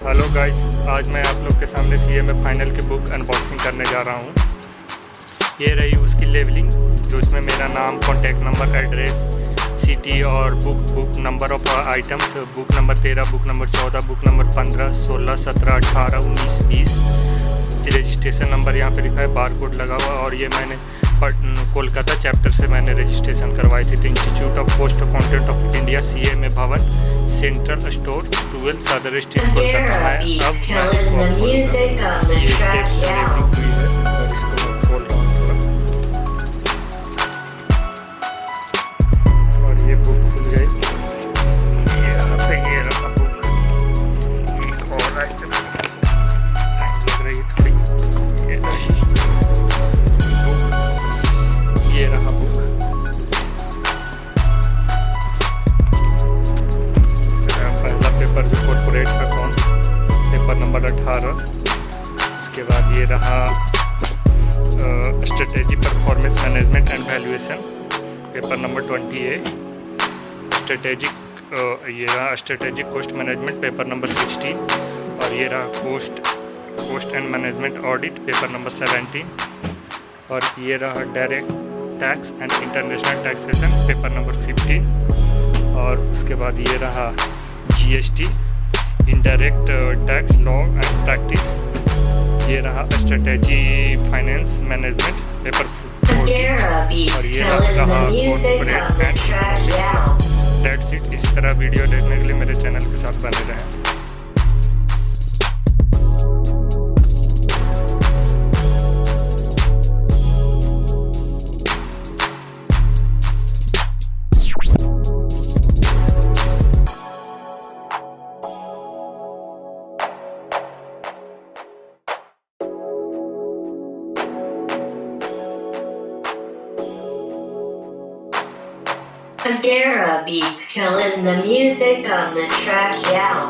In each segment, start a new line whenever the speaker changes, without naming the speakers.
Hello guys, आज मैं आप लोग के सामने सीएमए फाइनल की बुक अनबॉक्सिंग करने जा रहा हूँ। ये रही उसकी लेबलिंग, जो इसमें मेरा नाम, कॉन्टैक्ट नंबर, एड्रेस, सिटी और book number of items, book number 13, book number 14, book number 15, 16, 17, 18, 19, 20, registration number यहाँ पे लिखा है, बार कोड लगा हुआ। और ये मैंने कोलकाता चैप्टर से मैंने रजिस्ट्रेशन करवाई थी। Institute of post accountant of India, CMA भवन, सेंट्रल स्टोर, 12 सदर स्ट्रीट, कोलकाता में। अब मैं इसको ये टेप से लेबलिंग हुई है और इसको मैं खोल रहा हूँ थोड़ा, और ये बुक खुल गई। ये यहाँ पे ये रहा बुक, और लग रही थोड़ी, ये रही बुक, ये रहा बुक। पहला पेपर जो कॉर्पोरेट अकाउंट्स, पेपर नंबर 18। इसके बाद ये रहा strategy performance management and valuation, paper number 28। ये रहा strategic cost management, paper number 16। और ये रहा cost and management audit, paper number 17। और ये रहा direct tax and international taxation, paper number 15। और उसके बाद ये रहा GST, indirect tax law and practice. ये रहा स्ट्रेटेजी फाइनेंस मैनेजमेंट, पेपर 14। और ये रहा कॉर्पोरेट एंड दैट्स इट। इस तरह वीडियो देखने के लिए मेरे चैनल के साथ बने रहें।
Agera beats killing the music on the track, yeah.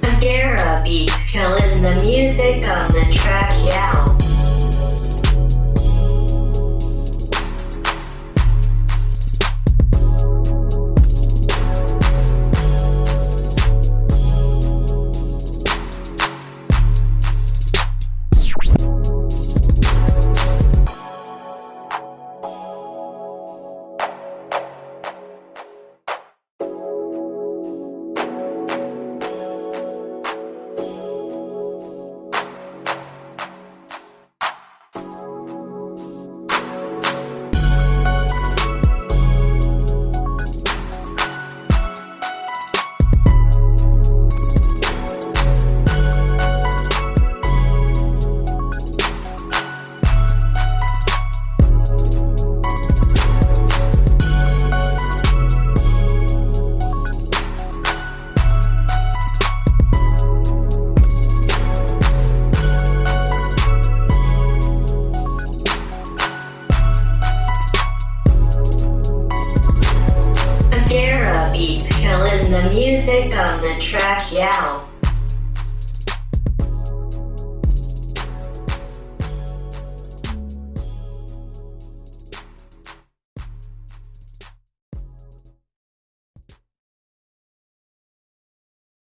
Agera beats killing the music on the track, yeah. Agera beats killing the music on the track, yeah.